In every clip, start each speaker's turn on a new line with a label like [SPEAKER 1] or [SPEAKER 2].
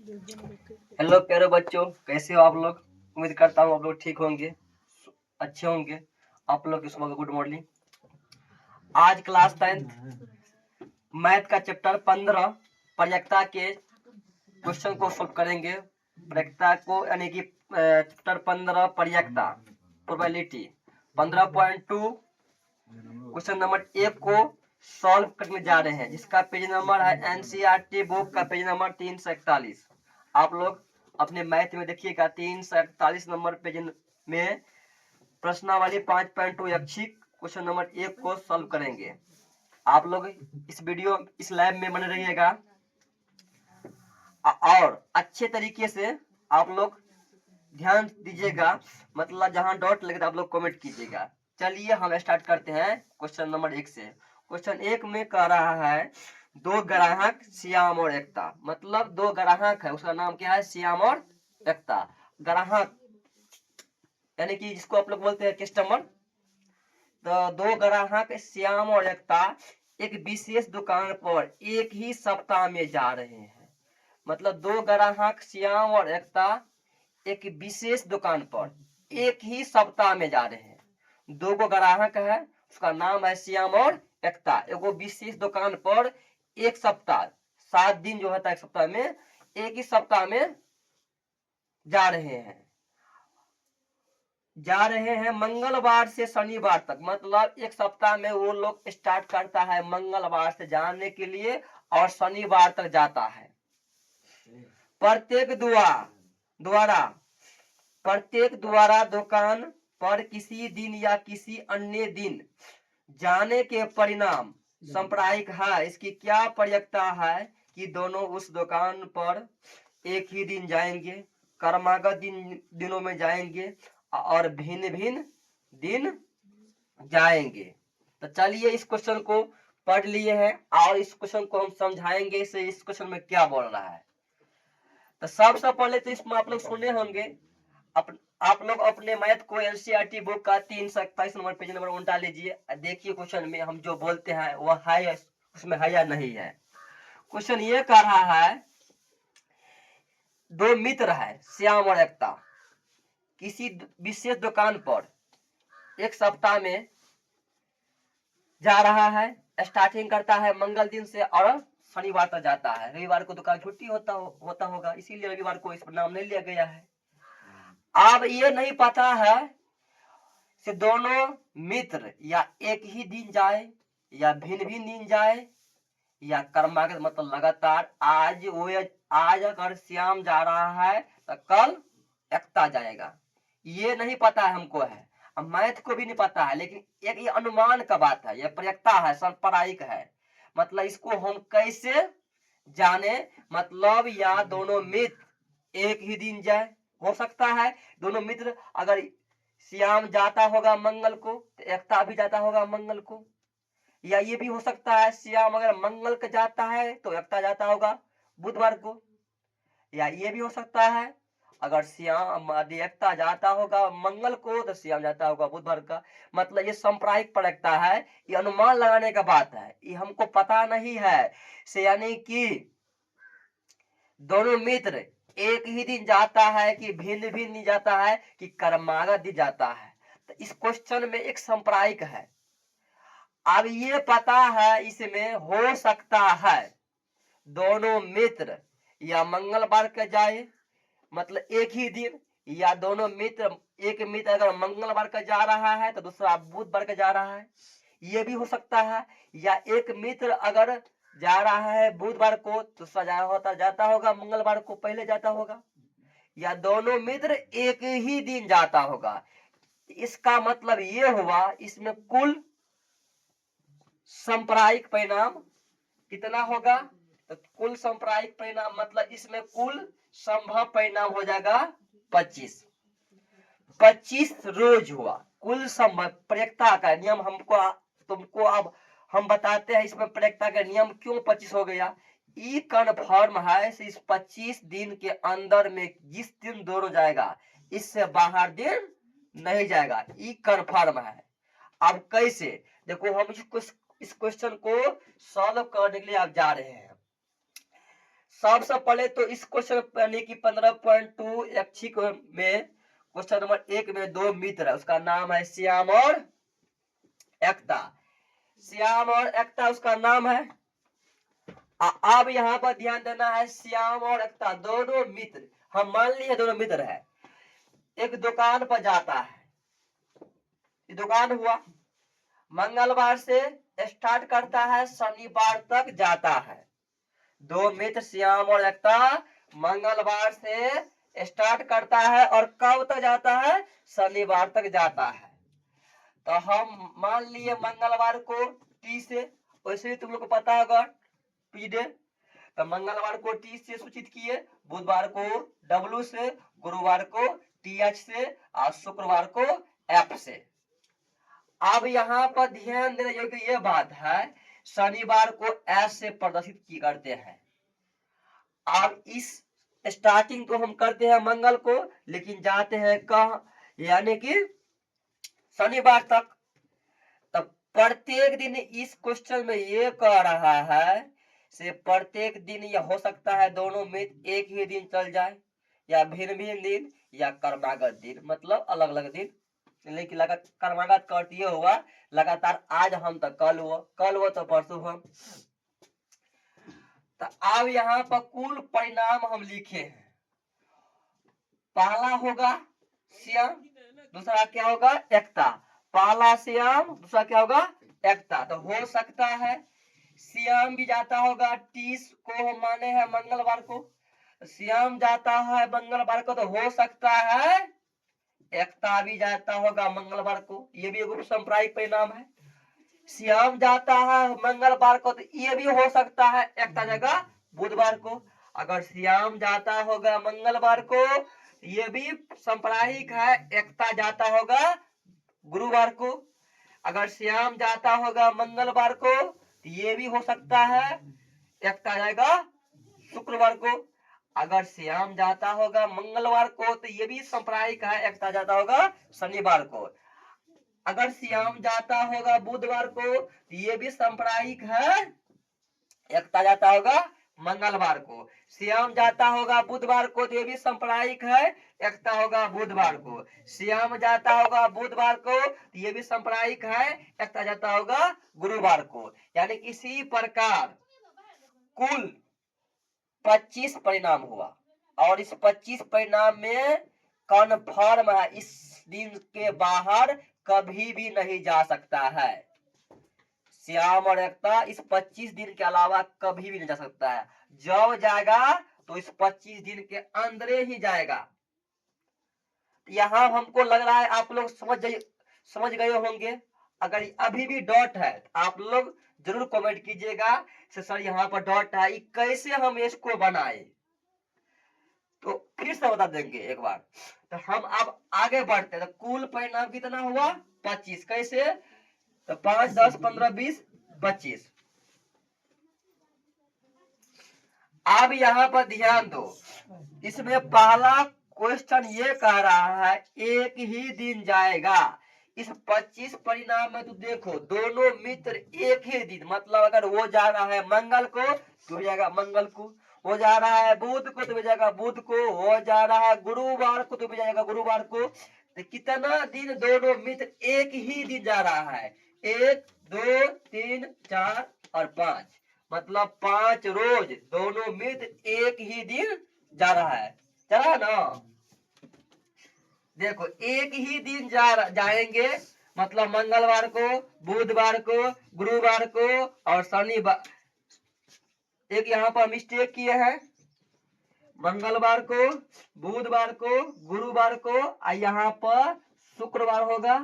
[SPEAKER 1] Hello प्यारे बच्चों, कैसे हो आप लोग। उम्मीद करता हूँ आप लोग ठीक होंगे, अच्छे होंगे। आप लोग की सुबह गुड मॉर्निंग। आज क्लास 10th मैथ का चैप्टर 15 प्रयक्ता के क्वेश्चन को सॉल्व करेंगे। प्रयक्ता को यानी कि चैप्टर 15 प्रयक्ता प्रोबेबिलिटी 15.2 क्वेश्चन नंबर 1 को सॉल्व करने जा रहे हैं, जिसका पेज नंबर है एनसीईआरटी बुक का पेज नंबर 341। आप लोग अपने मैथ में देखिएगा 341 नंबर पेज में प्रश्नावली 5.2 ऐच्छिक क्वेश्चन नंबर 1 को सॉल्व करेंगे। आप लोग इस लैब में बने रहिएगा और अच्छे तरीके से आप लोग ध्यान दीजिएगा, मतलब जहां डॉट लगे आप लोग कमेंट कीजिएगा। चलिए हम स्टार्ट करते हैं क्वेश्चन नंबर 1 से। क्वेश्चन 1 में कह रहा है दो ग्राहक श्याम और एकता, मतलब दो ग्राहक है, उसका नाम क्या है, श्याम और एकता। ग्राहक यानी कि जिसको आप लोग बोलते हैं कस्टमर। तो दो ग्राहक श्याम और एकता एक विशेष दुकान पर एक ही सप्ताह में जा रहे हैं। मतलब दो ग्राहक श्याम और एकता एक विशेष दुकान पर एक ही सप्ताह में जा रहे हैं। दो गो ग्राहक है, उसका नाम है श्याम और एकता, एगो विशेष दुकान पर एक सप्ताह 7 दिन जो होता है एक सप्ताह में, एक ही सप्ताह में जा रहे हैं मंगलवार से शनिवार तक। मतलब एक सप्ताह में वो लोग स्टार्ट करता है मंगलवार से जाने के लिए और शनिवार तक जाता है। प्रत्येक द्वारा दुकान पर किसी दिन या किसी अन्य दिन जाने के परिणाम सांप्रदायिक है। इसकी क्या प्रयक्ता है कि दोनों उस दुकान पर एक ही दिन जाएंगे, कर्मागत दिनों में जाएंगे और भिन्न भिन्न दिन जाएंगे। तो चलिए इस क्वेश्चन को पढ़ लिए हैं और इस क्वेश्चन को हम समझाएंगे इसे, इस क्वेश्चन में क्या बोल रहा है। तो सबसे पहले तो इसमें आप लोग सुने होंगे, आप लोग अपने मैथ को एनसीईआरटी बुक का 341 नंबर पेज नंबर उल्टा लीजिए। देखिए क्वेश्चन में हम जो बोलते हैं वह है उसमें है या नहीं है। क्वेश्चन ये कह रहा है दो मित्र है श्याम और एकता, किसी विशेष दुकान पर एक सप्ताह में जा रहा है। स्टार्टिंग करता है मंगल दिन से और शनिवार तक जाता है। रविवार को दुकान छुट्टी होता होगा, इसीलिए रविवार को इस पर नाम नहीं लिया गया है। अब ये नहीं पता है से दोनों मित्र या एक ही दिन जाए या भिन्न भिन्न दिन जाए या कर्मागत, मतलब लगातार। आज अगर श्याम जा रहा है तो कल एकता जाएगा, ये नहीं पता है हमको है। अब मैथ को भी नहीं पता है, लेकिन एक ये अनुमान का बात है, ये प्रयक्ता है, सांप्रदायिक है। मतलब इसको हम कैसे जाने, मतलब या दोनों मित्र एक ही दिन जाए, हो सकता है दोनों मित्र, अगर श्याम जाता होगा मंगल को तो एकता भी जाता होगा मंगल को, या ये भी हो सकता है श्याम अगर मंगल को जाता है तो एकता जाता होगा बुधवार को, या ये भी हो सकता है अगर श्याम एकता जाता होगा मंगल को तो श्याम जाता होगा बुधवार का। मतलब ये सांप्रदायिक प्रयक्ता है, ये अनुमान लगाने का बात है, ये हमको पता नहीं है से, यानी कि दोनों मित्र एक ही दिन जाता है कि भिन्न भिन्न जाता है कि कर्मागत दिन जाता है। तो इस क्वेश्चन में एक सांप्रदायिक है। अब ये पता है इसमें हो सकता है दोनों मित्र या मंगलवार के जाए, मतलब एक ही दिन, या दोनों मित्र, एक मित्र अगर मंगलवार का जा रहा है तो दूसरा बुधवार का जा रहा है, ये भी हो सकता है। या एक मित्र अगर जा रहा है बुधवार को तो दूसरा जाता होगा मंगलवार को, पहले जाता होगा, या दोनों मित्र एक ही दिन जाता होगा। इसका मतलब ये हुआ इसमें कुल सांप्रदायिक परिणाम कितना होगा, तो कुल सांप्रदायिक परिणाम मतलब इसमें कुल संभव परिणाम हो जाएगा 25 रोज हुआ कुल संभव। प्रयक्ता का नियम तुमको अब हम बताते हैं इसमें प्रयक्ता का नियम क्यों 25 हो गया। ई कन्फर्म है इस 25 दिन के अंदर में जिस दिन दोनों जाएगा इससे बाहर दिन नहीं जाएगा, ई कन्फर्म है। अब कैसे, देखो हम इस क्वेश्चन को सॉल्व करने के लिए आप जा रहे हैं। सबसे पहले तो इस क्वेश्चन यानी कि 15.2 ऐच्छिक में क्वेश्चन नंबर 1 में दो मित्र है, उसका नाम है श्याम और एकता। श्याम और एकता उसका नाम है। अब यहाँ पर ध्यान देना है, श्याम और एकता दोनों मित्र, हम मान लिए दोनों मित्र है, एक दुकान पर जाता है। दुकान हुआ, मंगलवार से स्टार्ट करता है, शनिवार तक जाता है। दो मित्र श्याम और एकता मंगलवार से स्टार्ट करता है और कब तक जाता है? शनिवार तक जाता है। तो हम मान लिए मंगलवार को टी से, वैसे ही तुम लोग को पता होगा पी डे, तो मंगलवार को टी से सूचित किए, बुधवार को डब्ल्यू से, गुरुवार को टी एच से और शुक्रवार को एफ से। अब यहाँ पर ध्यान देने योग्य ये बात है, शनिवार को एस से प्रदर्शित की करते हैं। अब इस स्टार्टिंग को हम करते हैं मंगल को, लेकिन जाते हैं कहाँ? यानी कि शनिवार तक। तब प्रत्येक दिन इस क्वेश्चन में ये कह रहा है से प्रत्येक दिन यह हो सकता है दोनों में एक ही दिन चल जाए, या भिन्न भिन्न दिन, या कर्मागत दिन, मतलब अलग अलग दिन। लेकिन कर्मागत का अर्थ ये हुआ लगातार, आज हम तो कल वो तो परसों हम। तो अब यहाँ पर कुल परिणाम हम लिखे हैं। पहला होगा श्याम, दूसरा क्या होगा? एकता। पहला श्याम, दूसरा क्या होगा? एकता। तो हो सकता है श्याम भी जाता होगा, 30 को हम माने हैं मंगलवार को, श्याम जाता है मंगलवार को, तो हो सकता है एकता भी जाता होगा मंगलवार को। ये भी एक सांप्रदायिक परिणाम है। श्याम जाता है मंगलवार को, तो ये भी हो सकता है एकता जगह बुधवार को। अगर श्याम जाता होगा मंगलवार को, ये भी सांप्रदायिक है, एकता जाता होगा गुरुवार को। अगर श्याम जाता होगा मंगलवार को, तो ये भी हो सकता है एकता जाएगा शुक्रवार को। अगर श्याम जाता होगा मंगलवार को, तो ये भी सांप्रदायिक है, एकता जाता होगा शनिवार को। अगर श्याम जाता होगा बुधवार को, तो ये भी सांप्रदायिक है, एकता जाता होगा मंगलवार को। श्याम जाता होगा बुधवार को, तो ये भी सांप्रदायिक है, एकता होगा बुधवार को। श्याम जाता होगा बुधवार को, तो ये भी सांप्रदायिक है, एकता जाता होगा गुरुवार को। यानी इसी प्रकार कुल 25 परिणाम हुआ, और इस 25 परिणाम में कन्फर्म है, इस दिन के बाहर कभी भी नहीं जा सकता है। श्याम और एकता इस 25 दिन के अलावा कभी भी नहीं जा सकता है। जब जाएगा तो इस 25 दिन के अंदर ही जाएगा। यहाँ हमको लग रहा है आप लोग समझ गए होंगे। अगर अभी भी डॉट है तो आप लोग जरूर कमेंट कीजिएगा सर यहाँ पर डॉट है, कैसे हम इसको बनाए, तो फिर से बता देंगे एक बार। तो हम अब आगे बढ़ते हैं। तो कुल परिणाम कितना हुआ? 25। कैसे? तो 5, 10, 15, 20, 25। अब यहाँ पर ध्यान दो, इसमें पहला क्वेश्चन ये कह रहा है एक ही दिन जाएगा। इस 25 परिणाम में तो देखो दोनों मित्र एक ही दिन, मतलब अगर वो जा रहा है मंगल को तो जाएगा मंगल को, वो जा रहा है बुध को तो भी जाएगा बुध को, वो जा रहा है गुरुवार को तो भी जाएगा गुरुवार को। तो कितना दिन दोनों मित्र एक ही दिन जा रहा है? 1, 2, 3, 4 और 5, मतलब 5 रोज दोनों मित्र एक ही दिन जा रहा है। चला ना? देखो एक ही दिन जाएंगे, मतलब मंगलवार को, बुधवार को, गुरुवार को और शनिवार। एक यहाँ पर मिस्टेक किए हैं, मंगलवार को, बुधवार को, गुरुवार को, और यहाँ पर शुक्रवार होगा,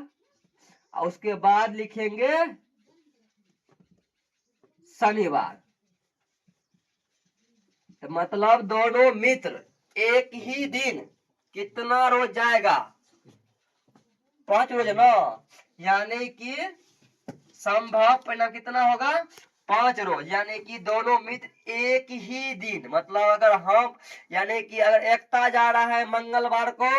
[SPEAKER 1] और उसके बाद लिखेंगे शनिवार। तो मतलब दोनों मित्र एक ही दिन कितना रोज जाएगा? 5 रोज ना, यानी कि संभव परिणाम कितना होगा? 5 रोज। यानी कि दोनों मित्र एक ही दिन, मतलब अगर हम यानी कि अगर एकता जा रहा है मंगलवार को,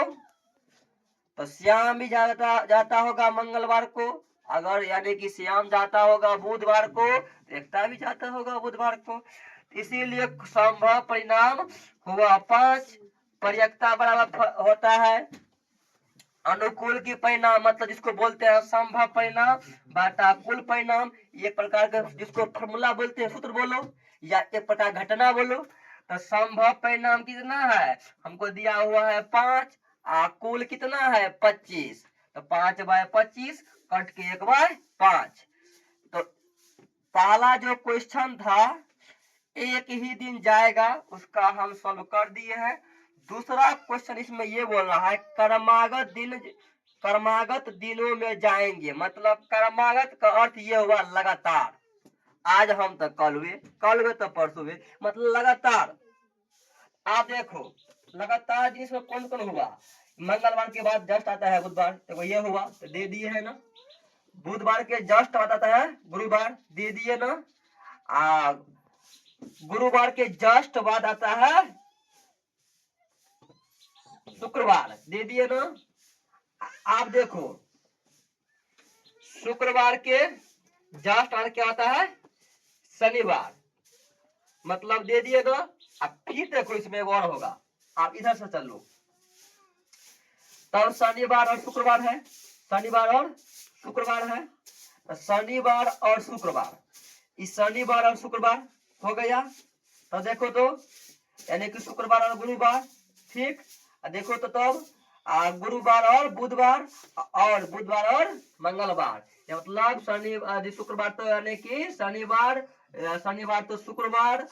[SPEAKER 1] तो श्याम भी जाता होगा मंगलवार को। अगर यानी कि श्याम जाता होगा बुधवार को, तो एकता भी जाता होगा बुधवार को। इसीलिए संभव परिणाम हुआ 5। पर्यकता बराबर होता है अनुकूल की परिणाम, मतलब जिसको बोलते हैं संभव परिणाम बाटा कुल परिणाम। एक प्रकार का जिसको फॉर्मूला बोलते हैं, सूत्र बोलो या एक प्रकार घटना बोलो। तो संभव परिणाम कितना है, हमको दिया हुआ है 5, कुल कितना है 25। तो 5/25 कट के 1/5। तो पहला जो क्वेश्चन था एक ही दिन जाएगा, उसका हम सॉल्व कर दिए हैं। दूसरा क्वेश्चन इसमें ये बोल रहा है कर्मागत दिनों में जाएंगे, मतलब कर्मागत का अर्थ ये हुआ लगातार। आज हम तो कल हुए तो परसों हुए, मतलब लगातार। आप देखो लगातार दिन में कौन कौन हुआ, मंगलवार के बाद जस्ट आता है बुधवार, तो ये हुआ तो दे दिए है ना। बुधवार के जस्ट आता है गुरुवार, दे दिए ना। गुरुवार के जस्ट बाद आता है शुक्रवार, दे दिए ना। आप देखो शुक्रवार के जस्ट बाद क्या आता है शनिवार, मतलब दे दिए ना। अब फिर देखो इसमें और होगा, आप इधर से चलो। तब शनिवार और शुक्रवार है, शनिवार और शुक्रवार है। तो शनिवार और शुक्रवार, इस शनिवार और शुक्रवार हो गया। तो देखो तो यानी कि शुक्रवार और गुरुवार, ठीक। देखो तो तब गुरुवार और बुधवार और मंगलवार, मतलब शनि शुक्रवार तो यानी कि शनिवार तो शुक्रवार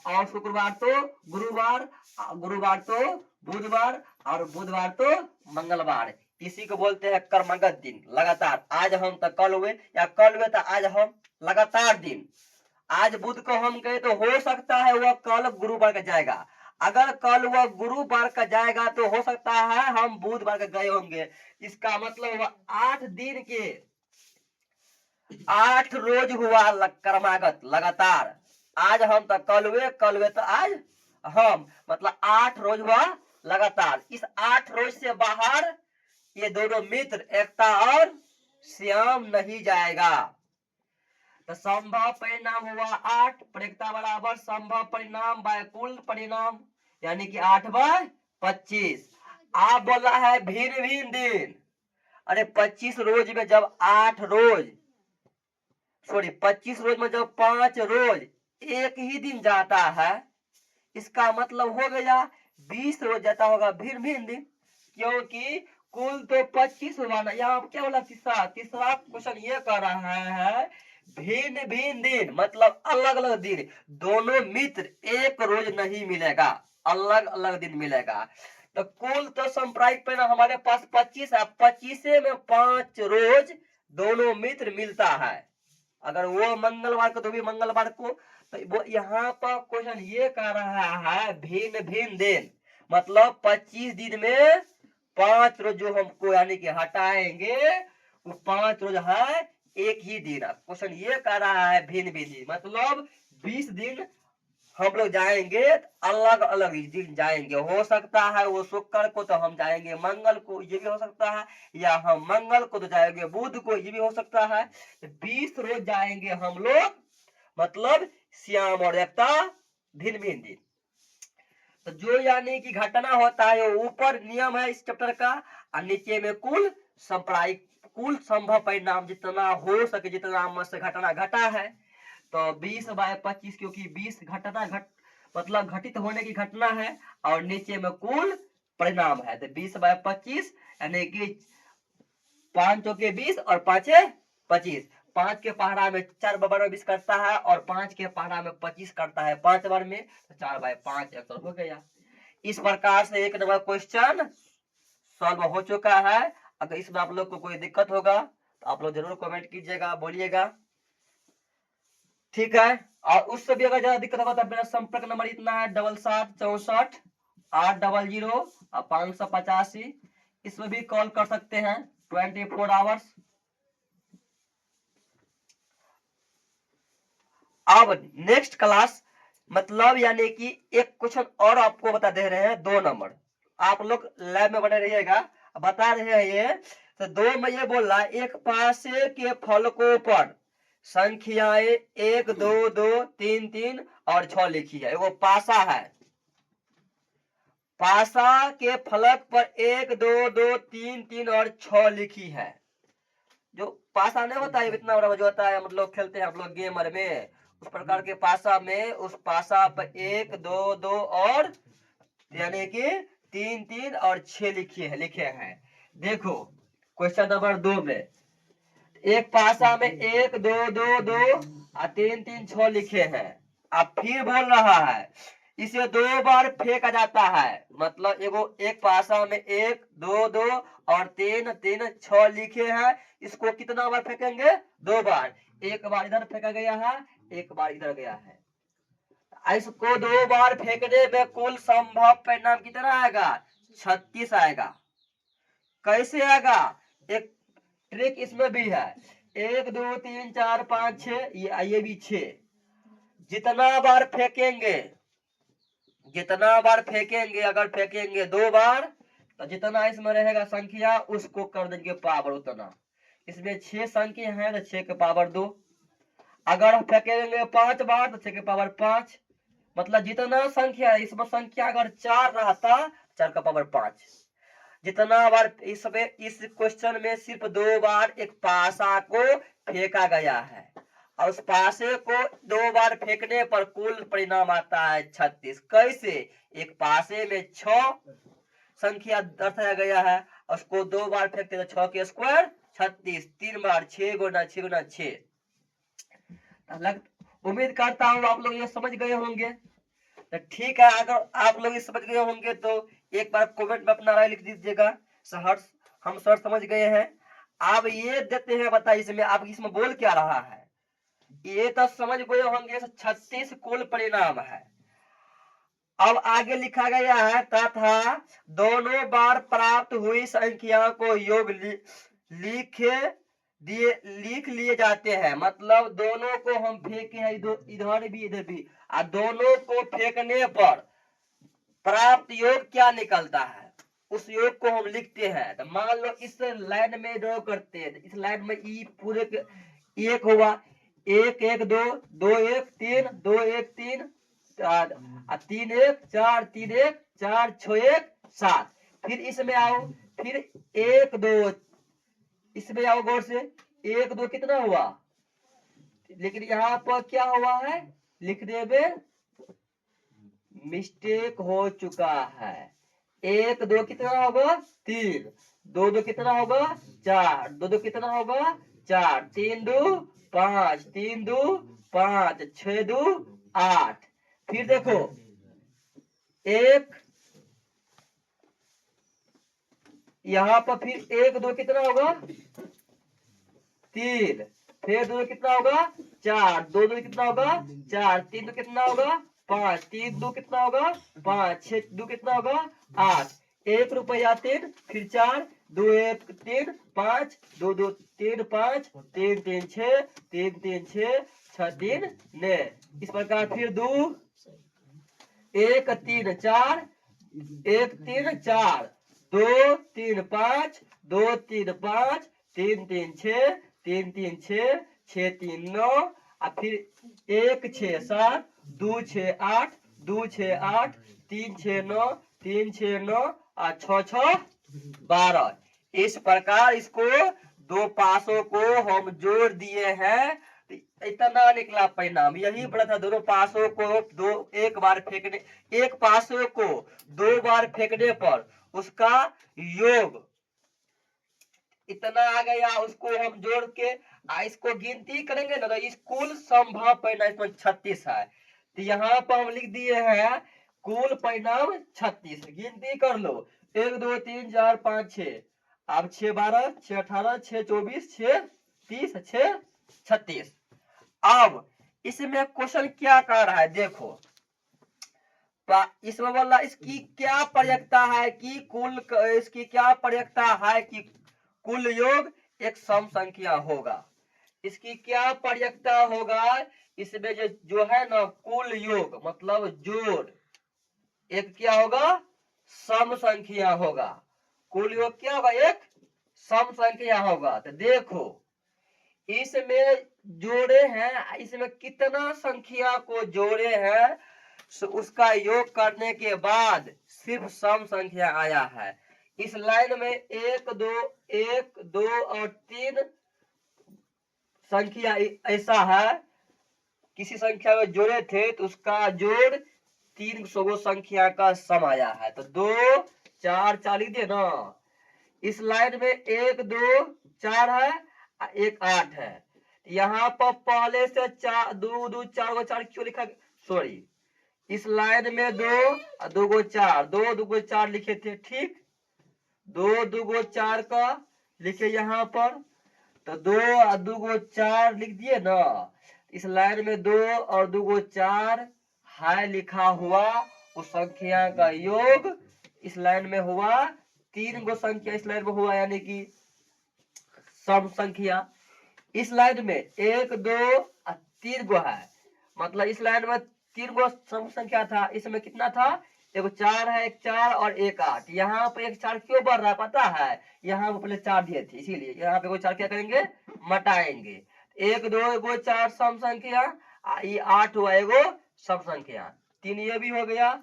[SPEAKER 1] और शुक्रवार तो गुरुवार, गुरुवार तो बुधवार और बुधवार तो मंगलवार। इसी को बोलते हैं कर्मगत दिन, लगातार। आज हम तो कल हुए या कल हुए तो आज हम, लगातार दिन। आज बुध को हम कहे तो हो सकता है वह कल गुरुवार का जाएगा। अगर कल वह गुरुवार का जाएगा तो हो सकता है हम बुधवार का गए होंगे। इसका मतलब वह 8 दिन के 8 रोज हुआ कर्मागत लगातार। आज हम तो कल हुए तो आज हम, मतलब 8 रोज हुआ लगातार। इस 8 रोज से बाहर ये दोनों मित्र एकता और श्याम नहीं जाएगा। तो संभव परिणाम हुआ 8, पर्यकता बराबर संभव परिणाम बाय कुल परिणाम, यानी कि 8/25। आप बोला है भिन्न भिन्न दिन, अरे 25 रोज में जब 25 रोज में जब 5 रोज एक ही दिन जाता है, इसका मतलब हो गया 20 रोज जाता होगा भिन्न भिन्न दिन, क्योंकि कुल तो 25 हुआ ना। यहाँ क्या बोला, तीसरा क्वेश्चन ये कर रहा है भिन्न भिन्न दिन, मतलब अलग अलग दिन। दोनों मित्र एक रोज नहीं मिलेगा, अलग अलग दिन मिलेगा। तो कुल तो सांप्रदायिक परिणाम हमारे पास 25 है, 25 में 5 रोज दोनों मित्र मिलता है। अगर वो मंगलवार को तो भी मंगलवार को। तो वो यहाँ पर क्वेश्चन ये कर रहा है भिन्न भिन्न दिन, मतलब 25 दिन में 5 रोज जो हमको यानी कि हटाएंगे, वो 5 रोज है एक ही दिन। क्वेश्चन ये कर रहा है भिन्न भिन्न दिन, मतलब 20 दिन हम लोग जाएंगे, अलग अलग दिन जाएंगे। हो सकता है वो शुक्र को तो हम जाएंगे मंगल को, ये भी हो सकता है, या हम मंगल को तो जाएंगे बुध को, ये भी हो सकता है। 20 रोज जाएंगे हम लोग, मतलब श्याम और एकता भिन्न भिन्न दिन। तो जो यानी कि घटना होता है वो ऊपर नियम है इस चैप्टर का, और नीचे में कुल सांप्रदायिक कुल संभव परिणाम जितना हो सके, जितना से घटना घटा है। तो 20/25 क्योंकि 20 मतलब घटित होने की घटना है, और नीचे में कुल परिणाम है। तो 20/25 यानी कि 5 चौके 20 और 5 25। 5 के पहाड़ा में 4 बार में 20 करता है, और 5 के पहाड़ा में 25 करता है 5 बार में, तो 4/5 आंसर हो गया। इस प्रकार से 1 नंबर क्वेश्चन सॉल्व हो चुका है। अगर इसमें आप लोग को कोई दिक्कत होगा तो आप लोग जरूर कमेंट कीजिएगा, बोलिएगा, ठीक है। और उससे भी अगर ज्यादा दिक्कत होगा तो मेरा संपर्क नंबर इतना है 7764 800 585। इसमें भी कॉल कर सकते हैं 24 आवर्स। अब नेक्स्ट क्लास, मतलब यानी कि एक क्वेश्चन और आपको बता दे रहे हैं 2 नंबर। आप लोग लैब में बने रहिएगा, बता रहे हैं ये। तो 2 में ये बोल रहा है एक पासे के फलकों पर संख्याएं 1 2 2 3 3 और 6 लिखी है। वो पासा है, पासा के फलक पर 1 2 2 3 3 और 6 लिखी है। जो पासा नहीं होता है इतना बड़ा जो होता है, मतलब खेलते हैं आप लोग गेमर में, उस प्रकार के पासा में, उस पासा पर 1 2 2 और यानी कि 3 3 और 6 लिखे हैं। देखो क्वेश्चन नंबर 2 में एक पासा में 1 2 2 2 और 3 3 6 लिखे हैं। अब फिर बोल रहा है इसे 2 बार फेंका जाता है, मतलब एक पासा में 1 2 2 और 3 3 6 लिखे हैं। इसको कितना बार फेंकेंगे? 2 बार। एक बार इधर फेंका गया है, एक बार इधर गया है। इसको 2 बार फेंकने में कुल संभव परिणाम कितना आएगा? 36 आएगा। कैसे आएगा? एक ट्रिक इसमें भी है। 1 2 3 4 5 6, ये भी 6। जितना बार फेंकेंगे, जितना बार फेंकेंगे, अगर फेंकेंगे 2 बार तो जितना इसमें रहेगा संख्या उसको कर देंगे पावर उतना। इसमें 6 संख्या है तो 6 के पावर 2। अगर फेंकेंगे 5 बार तो 6 के पावर 5। मतलब जितना संख्या इसमें संख्या अगर 4 रहता 4 का पावर 5। जितना बार इस क्वेश्चन में सिर्फ 2 बार एक पासा को फेंका गया है और उस पासे को 2 बार फेंकने पर कुल परिणाम आता है 36। कैसे? एक पासे में 6 संख्या दर्शाया गया है, उसको 2 बार फेंकते तो 6 के स्क्वायर 36, 3 बार 6 गुना 6 गुना 6। उम्मीद करता हूँ आप लोग ये समझ गए होंगे। तो ठीक है, अगर आप लोग समझ गए होंगे तो एक बार कमेंट में अपना राय लिख दीजिएगा। हम सर समझ गए हैं। आप ये देते हैं, बताइए इसमें आप इसमें बोल क्या रहा है? ये तो समझ गए होंगे 36 कुल परिणाम है। अब आगे लिखा गया है तथा दोनों बार प्राप्त हुई संख्या को योग लिख लिए जाते हैं। मतलब दोनों को हम फेंके हैं, इधर भी इधर भी, और दोनों को फेंकने पर प्राप्त योग क्या निकलता है उस योग को हम लिखते हैं। तो मान लो इस लाइन में ड्रॉ करते हैं, इस लाइन में ई पूरे एक हुआ, 1 1 2 2 1 3 2 1 3 3 1 4 3 1 4 6 1 7। फिर इसमें आओ, फिर 1 2, इसमें आओ गौर से, 1 2 कितना हुआ? लेकिन यहाँ पर क्या हुआ है? लिखने में मिस्टेक हो चुका है। 1 2 कितना होगा? 3। 2 2 कितना होगा? 4। 2 2 कितना होगा? 4। 3 2 5, 3 2 5, 6 2 8। फिर देखो 1 यहाँ पर, फिर 1 2 कितना होगा? 3। फिर 2 कितना होगा? 4। 2 2 कितना होगा? 4। 3 2 कितना होगा? 5। 3 2 कितना होगा? 5। 6 2 कितना होगा? 8। 1 रुपया 3, फिर 4 2 1 3 5 2 2 3 5 3 3 6 3 3 6 6 3 9। इस प्रकार फिर 2 1 3 4 1 3 4 2 3 5 2 3 5 3 3 6 3 3 6 6 3 9 और फिर 1 6 7 2 6 8 2 6 8 3 6 9 3 6 9 और 6 6 12। इस प्रकार इसको 2 पासों को हम जोड़ दिए हैं, इतना निकला परिणाम। यही बड़ा था, दोनों पासों को एक बार फेंकने, एक पासों को 2 बार फेंकने पर उसका योग इतना आ गया, उसको हम जोड़ के इसको गिनती करेंगे ना तो इस कुल संभव परिणाम इसमें 36 है। तो यहाँ पर हम लिख दिए हैं कुल परिणाम 36। गिनती कर लो, 1 2 3 4 5 6, अब 6 12 6 18 6 24 6 30 6 36। अब इसमें क्वेश्चन क्या कर रहा है? देखो इसमें बोला इसकी क्या प्रयक्ता है कि इसकी क्या प्रयक्ता है कि कुल योग एक सम संख्या होगा। इसकी क्या प्रयक्ता होगा? इसमें जो है ना कुल योग मतलब जोड़ एक क्या होगा? सम संख्या होगा। कुल योग क्या होगा? एक सम संख्या होगा। तो देखो इसमें जोड़े हैं, इसमें कितना संख्या को जोड़े हैं, उसका योग करने के बाद सिर्फ सम संख्या आया है। इस लाइन में एक दो और 3 संख्या ऐसा है, किसी संख्या में जोड़े थे तो उसका जोड़ 300 संख्या का सम आया है। तो 2 4 4 लिख दिए ना। इस लाइन में 1 2 4 है, 1 8 है। यहाँ पर पहले से 4 2 2 4 को 4 क्यों लिखा, सॉरी, इस लाइन में 2 और 2 को 4, 2 2 को 4 लिखे थे, ठीक। 2 2 को 4 का लिखे यहाँ पर, तो 2 और 2 को 4 लिख दिए ना। इस लाइन में 2 और 2 को 4 है लिखा हुआ, उस संख्या का योग इस लाइन में हुआ 3 गो संख्या इस लाइन में हुआ, यानी कि सम संख्या। इस लाइन में 1 2 और 3 गो है, मतलब इस लाइन में 3 गो सम संख्या था, इसमें कितना था, एगो 4 है, 1 4 और 1 8। यहाँ पे 1 4 क्यों बढ़ रहा है पता है, यहाँ पे पहले 4 दिए थे, इसीलिए यहाँ पे 4 क्या करेंगे, मटाएंगे। 1 2 एगो 4 सम संख्या, ये 8 हुआ एगो सम संख्या, 3 ये भी हो गया।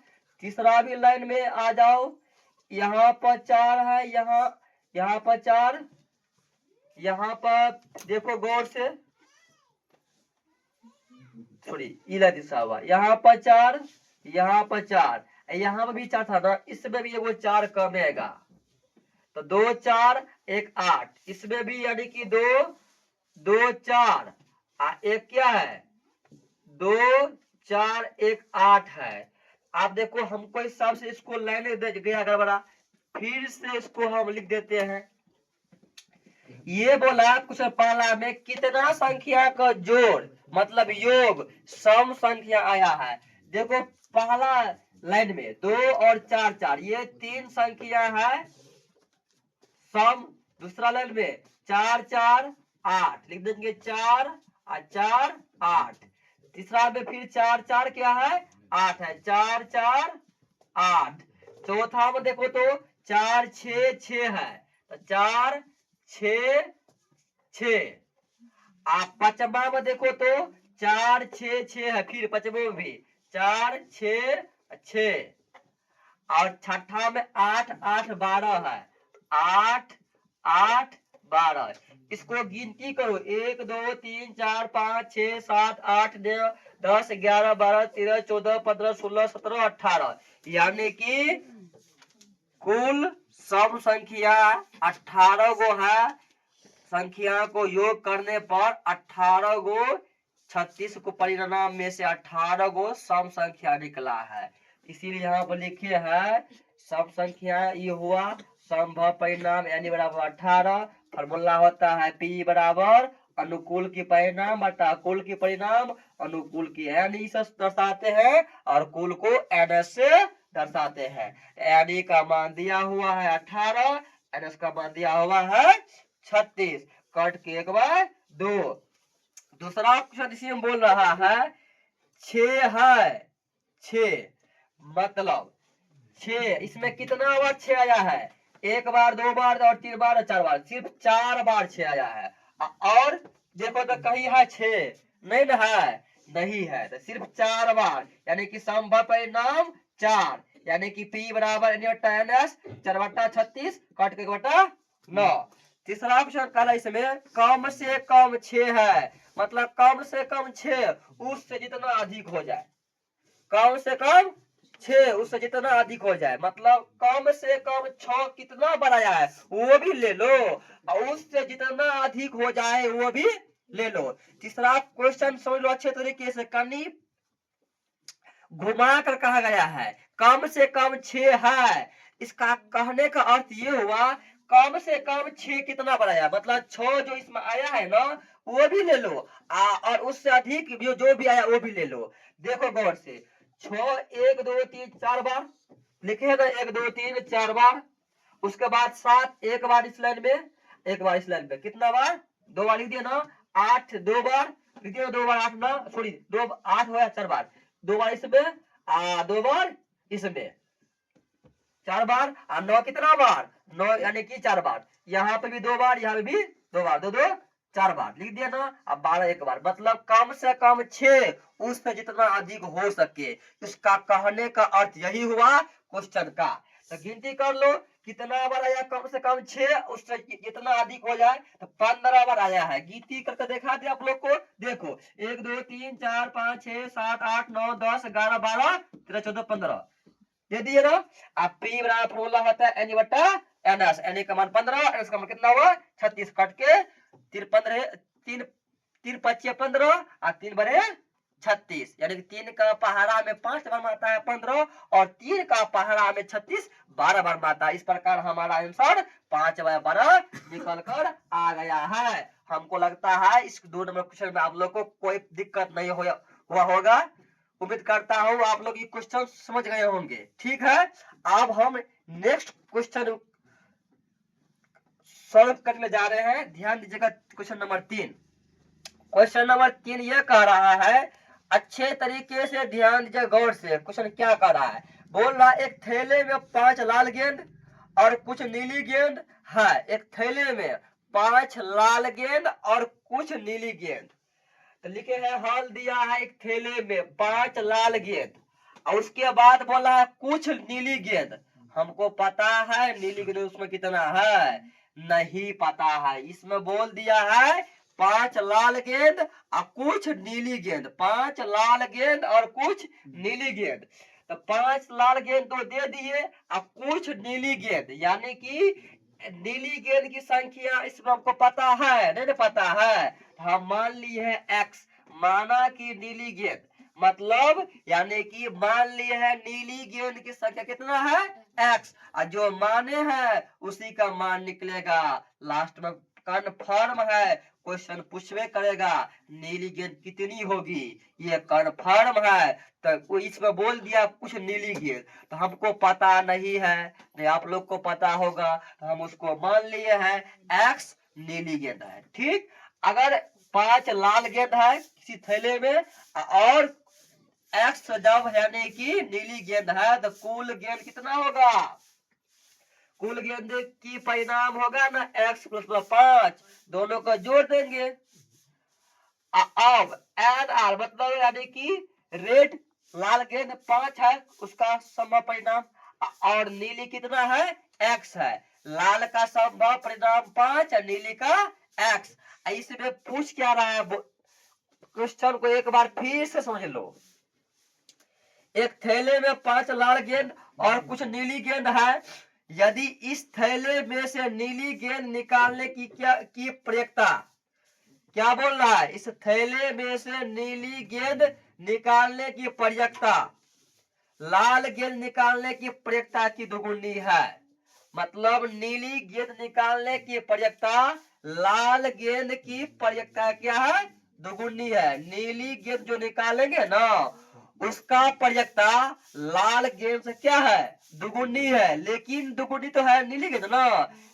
[SPEAKER 1] तीसरा भी लाइन में आ जाओ, यहाँ पर 4 है, यहाँ पर 4, यहाँ पर देखो गौर से, सॉरी इधर दिशा हुआ, यहाँ पर 4, यहाँ पर 4, यहाँ पर भी 4 था ना, इसमें भी वो 4 कमेगा, तो 2 4 1 8, इसमें भी यानी कि 2 2 4 एक क्या है, 2 4 1 8 है। आप देखो हमको इस हिसाब से इसको लाइन गया गड़बड़ा, फिर से इसको हम लिख देते हैं। ये बोला कुछ पहला में कितना संख्या का जोड़ मतलब योग सम संख्या आया है। देखो पहला लाइन में 2 और 4 4, ये 3 संख्या है सम। दूसरा लाइन में 4 4 8 लिख देंगे, 4 और 4 8। तीसरा में फिर 4 4 क्या है, 8 है, 4 4 8। चौथा में देखो तो 4 6 6 है, तो 4 6 6। आप पचमा में देखो तो 4 6 6 है, फिर पचमे में भी 4 6 6। और छठा में 8 8 12 है, 8 8 12। इसको गिनती करो, 1 2 3 4 5 6 7 8 9 10 11 12 13 14 15 16 17 18, यानी कि कुल सम संख्या 18 गो है। संख्या को योग करने पर 18 गो 36 को परिणाम में से 18 गो सम संख्या निकला है, इसीलिए यहाँ पर लिखे है सम संख्या ये हुआ संभव परिणाम यानी बराबर 18। फॉर्मूला होता है P बराबर अनुकूल की परिणाम बटा कुल की परिणाम, अनुकूल की n से दर्शाते हैं और कुल को n से दर्शाते हैं। n का मान दिया हुआ है 18, n का मान दिया हुआ है 36, कट के एक बार 2। दूसरा क्वेश्चन इसी में बोल रहा है 6 है, 6 मतलब 6, इसमें कितना बार 6 आया है, 1 बार 2 बार और 3 बार और 4 बार, सिर्फ 4 बार 6 आया है। और देखो तो कहीं है 6 नहीं ना है, नहीं है, तो सिर्फ 4 बार, यानी कि संभव परिणाम 4, यानी कि P बराबर NS 4 बटा 36 कट के बटा 9। तीसरा ऑप्शन कहला इसमें कम से कम 6 है, मतलब कम से कम 6 उससे जितना अधिक हो जाए, कम से कम 6 उससे जितना अधिक हो जाए, मतलब कम से कम 6 कितना बनाया है वो भी ले लो और उससे जितना अधिक हो जाए वो भी ले लो। तीसरा क्वेश्चन समझ लो अच्छे तरीके से, कनी घुमा कर कहा गया है कम से कम 6 है, इसका कहने का अर्थ ये हुआ कम से कम 6 कितना बनाया, मतलब 6 जो इसमें आया है ना वो भी ले लो और उससे अधिक जो भी आया वो भी ले लो। देखो गौर से 6 1 2 3 4 बार लिखे ना, 1 2 3 4 बार, उसके बाद 7 एक बार इस लाइन में, एक बार इस लाइन में, कितना बार 2 बार लिख दिया ना, 8 2 बार लिख दिया, 2 बार 8 ना, सॉरी 2 8 हुआ 4 बार, 2 बार इसमें 2 बार इसमें 4 बार और 9 कितना बार 9, यानी कि 4 बार, यहाँ पे भी 2 बार यहाँ पे भी 2 बार, 2 2 4 बार लिख दिया ना, अब 12 एक बार, मतलब कम से कम 6, उससे जितना अधिक हो सके। इसका कहने का अर्थ यही हुआ क्वेश्चन का। तो गिनती कर लो कितना बार आया, कम से कम 6, उससे जितना अधिक हो जाए तो 15 बार आया है। गिनती करके दिखा दे आप लोग को, देखो 1 2 3 4 5 6 7 8 9 10 11 12 13 14 15 दे दिए ना। अब पी बराबर फॉर्मूला होता है एन बटा एन एस, एन का मान 15, एन का मान कितना हुआ 36, कट के 3 3 5 15 और 3 बड़े 36, यानी कि 3 का पहाड़ा में 5 बार मारता है 15 और 3 का पहाड़ा में 36 12 बार मारता है। इस प्रकार हमारा आंसर 5 बाय 12 निकल कर आ गया है। हमको लगता है इस 2 नंबर क्वेश्चन में आप लोग को कोई दिक्कत नहीं हुआ होगा। उम्मीद करता हूँ आप लोग ये क्वेश्चन समझ गए होंगे। ठीक है, अब हम नेक्स्ट क्वेश्चन सॉल्व करने जा रहे हैं। ध्यान दीजिएगा, क्वेश्चन नंबर 3। क्वेश्चन नंबर 3 ये कह रहा है, अच्छे तरीके से ध्यान दीजिए गौर से। क्वेश्चन क्या कह रहा है, बोल रहा है एक थैले में 5 लाल गेंद और कुछ नीली गेंद है। एक थैले में 5 लाल गेंद और कुछ नीली गेंद। तो लिखे है हल दिया है एक थैले में 5 लाल गेंद और उसके बाद बोला है कुछ नीली गेंद। हमको पता है नीली गेंद उसमें कितना है, नहीं पता है। इसमें बोल दिया है 5 लाल गेंद और कुछ नीली गेंद, 5 लाल गेंद और कुछ नीली गेंद। तो 5 लाल गेंद तो दे दिए और कुछ नीली गेंद, यानी कि नीली गेंद की संख्या इसमें हमको पता है, नहीं पता है, हम मान लिए है x। माना कि नीली गेंद मतलब यानी कि मान लिए है नीली गेंद की संख्या कितना है x, और जो माने हैं उसी का मान निकलेगा। लास्ट में कन्फर्म है, क्वेश्चन पूछवे करेगा नीली गेंद कितनी होगी, ये कन्फर्म है। तो इसमें बोल दिया कुछ नीली गेंद, तो हमको पता नहीं है, नहीं आप लोग को पता होगा, तो हम उसको मान लिए हैं x नीली गेंद है। ठीक, अगर 5 लाल गेंद है किसी थैले में और x जब यानी कि नीली गेंद है तो कुल गेंद कितना होगा, कुल गेंद की परिणाम होगा ना x प्लस 5, दोनों को जोड़ देंगे। अब एन आर मतलब यानी कि रेड लाल गेंद 5 है उसका संभव परिणाम और नीली कितना है x है। लाल का संभव परिणाम 5 और नीली का x। इसमें पूछ क्या रहा है, क्वेश्चन को एक बार फिर से समझ लो। एक थैले में 5 लाल गेंद और कुछ नीली गेंद है। यदि इस थैले में से नीली गेंद निकालने की प्रयत्ता, क्या बोल रहा है, इस थैले में से नीली गेंद निकालने की प्रयत्ता लाल गेंद निकालने की प्रयत्ता की दोगुनी है। मतलब नीली गेंद निकालने की प्रयत्ता लाल गेंद की प्रयत्ता क्या है, दोगुनी है। नीली गेंद जो निकालेंगे ना उसका प्रयत्ता लाल गेंद से क्या है, दुगुनी है। लेकिन दुगुनी तो है नीली गेंद ना,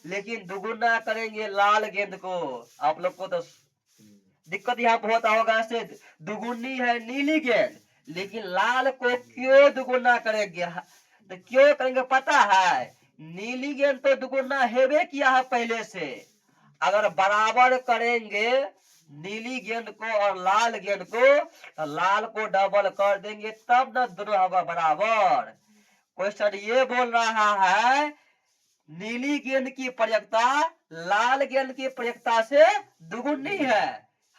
[SPEAKER 1] लेकिन दुगुना करेंगे लाल गेंद को। आप लोग को तो दिक्कत यहाँ पे होता होगा, से दुगुनी है नीली गेंद लेकिन लाल को क्यों दुगुना करेंगे, तो क्यों करेंगे पता है, नीली गेंद तो दुगुना हेबे किया है पहले से। अगर बराबर करेंगे नीली गेंद को और लाल गेंद को तो लाल को डबल कर देंगे तब न दोनों होगा बराबर। क्वेश्चन ये बोल रहा है नीली गेंद की प्रयत्ता लाल गेंद की प्रयत्ता से दुगुनी है।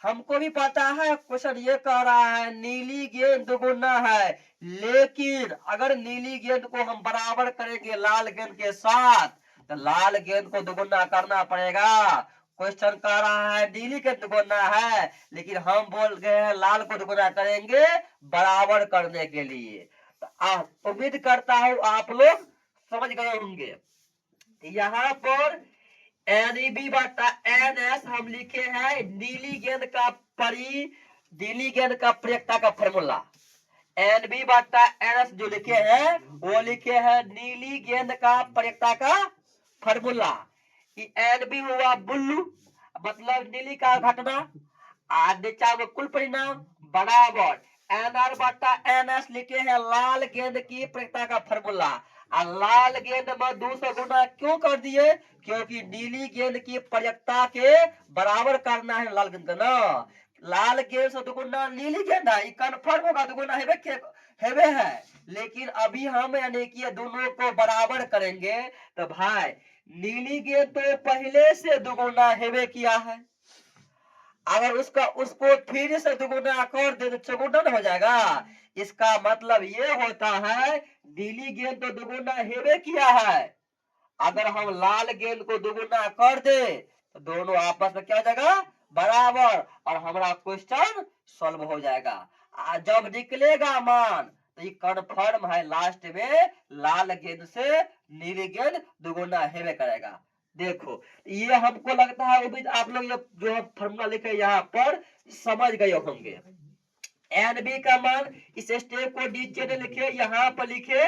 [SPEAKER 1] हमको भी पता है क्वेश्चन ये कह रहा है नीली गेंद दुगुना है, लेकिन अगर नीली गेंद को हम बराबर करेंगे लाल गेंद के साथ तो लाल गेंद को दुगुना करना पड़ेगा। क्वेश्चन कह रहा है नीली गेंद दुगुना है लेकिन हम बोल गए हैं लाल को दुगुना करेंगे बराबर करने के लिए। तो उम्मीद करता हूं आप लोग समझ गए होंगे। यहाँ पर एनईबी बटा एनएस हम लिखे हैं नीली गेंद का नीली गेंद का प्रयत्ता का फॉर्मूला। एनबी बटा एनएस जो लिखे हैं वो लिखे हैं नीली गेंद का प्रयत्ता का फॉर्मूला। एनबी हुआ बुल्लू मतलब नीली का घटना, नीचा में कुल परिणाम बराबर एनआर बटा एनएस लिखे हैं लाल गेंद की प्रयत्ता का फॉर्मूला। और लाल गेंद में 200 गुना क्यों कर दिए? क्योंकि नीली गेंद की प्रयत्ता के बराबर करना है लाल गेंद ना। लाल गेंद से दुगुना नीली गेंद है, कन्फर्म होगा दुगुना हेवे है। लेकिन अभी हम यानी कि दोनों को बराबर करेंगे तो भाई नीली गेंद तो पहले से दुगुना हेवे किया है, अगर उसको फिर से दुगुना कर दे तो चौगुना हो जाएगा। इसका मतलब ये होता है नीली गेंद तो दुगुना हेवे किया है, अगर हम लाल गेंद को दुगुना कर दे तो दोनों आपस में क्या हो जाएगा? बराबर, और हमारा क्वेश्चन सॉल्व हो जाएगा। जब निकलेगा मान तो ये कन्फर्म है लास्ट में लाल गेंद से नीली गेंद दुगुना हेवे करेगा। देखो ये हमको लगता है उम्मीद आप लोग ये जो फॉर्मूला लिखे यहाँ पर समझ गए होंगे। एन बी का मान इस स्टेप को नीचे ने लिखे, यहाँ पर लिखे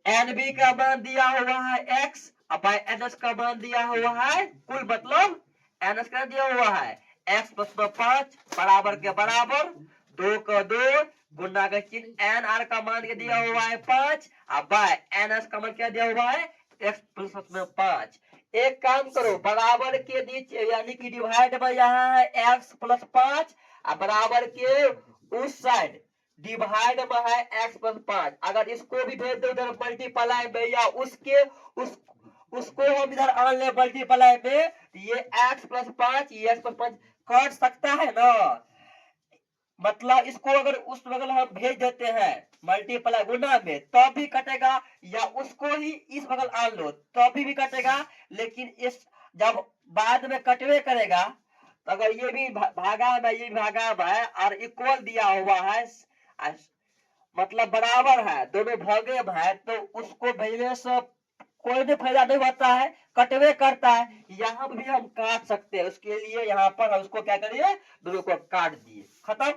[SPEAKER 1] एन बी का मान दिया हुआ है एक्स, अब एन एस का मान दिया हुआ है कुल, मतलब एन एस का दिया हुआ है एक्स प्लस 5 बराबर के बराबर 2 का 2 गुना का चिन्ह, एन आर का मान दिया हुआ है 5, अब एन एस का मान क्या दिया हुआ है एक्स प्लस 5। एक काम करो बराबर के नीचे यानी कि डिवाइड में यहाँ है एक्स प्लस 5, बराबर के उस साइड डिवाइड में है एक्स प्लस 5, अगर इसको भी भेज दो इधर मल्टीप्लाई में या उसको हम इधर आन ले मल्टीप्लाई में, ये एक्स प्लस 5 ये एक्स प्लस 5 कट सकता है ना। मतलब इसको अगर उस बगल हम भेज देते हैं मल्टीप्लाई गुना में तब भी कटेगा, या उसको ही इस बगल आन लो तब भी कटेगा, लेकिन इस जब बाद में कटवे करेगा तो अगर ये भी भागा में ये भागा है और इक्वल दिया हुआ है मतलब बराबर है दोनों भागे है, तो उसको भेजने से कोई भी फायदा नहीं होता है, कटवे करता है। यहाँ भी हम काट सकते हैं, उसके लिए यहाँ पर हम उसको क्या करिए दोनों को काट दिए, खत्म।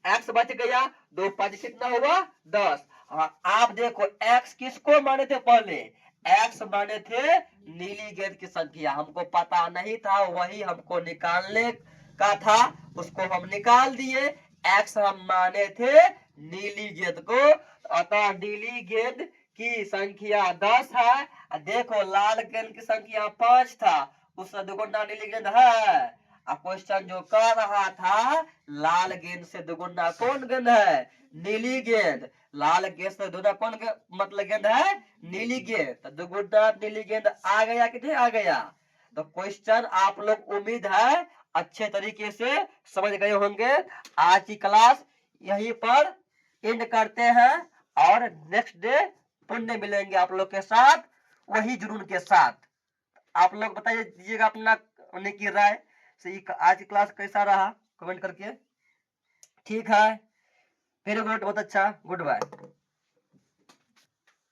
[SPEAKER 1] एक्स बच गया, 2 5 कितना हुआ 10। हाँ आप देखो एक्स किसको माने थे पहले? एक्स माने थे नीली गेंद की संख्या, हमको पता नहीं था वही हमको निकालने का था, उसको हम निकाल दिए। एक्स हम माने थे नीली गेंद को, अतः नीली गेंद की संख्या 10 है। देखो लाल गेंद की संख्या 5 था, उससे दुगुना नीली गेंद है। क्वेश्चन जो कर रहा था लाल गेंद से दुगुना कौन गेंद है? नीली गेंद। लाल गेंद से दुगुना कौन मतलब गेंद है? नीली गेंद। तो दुगुना नीली गेंद आ गया कि नहीं आ गया? तो क्वेश्चन आप लोग उम्मीद है अच्छे तरीके से समझ गए होंगे। आज की क्लास यहीं पर एंड करते हैं और नेक्स्ट डे पुण्य मिलेंगे आप लोग के साथ वही जुनून के साथ। आप लोग बताइए दीजिएगा अपना की राय से आज की क्लास कैसा रहा कमेंट करके। ठीक है, वेरी गुड, बहुत अच्छा, गुड बाय।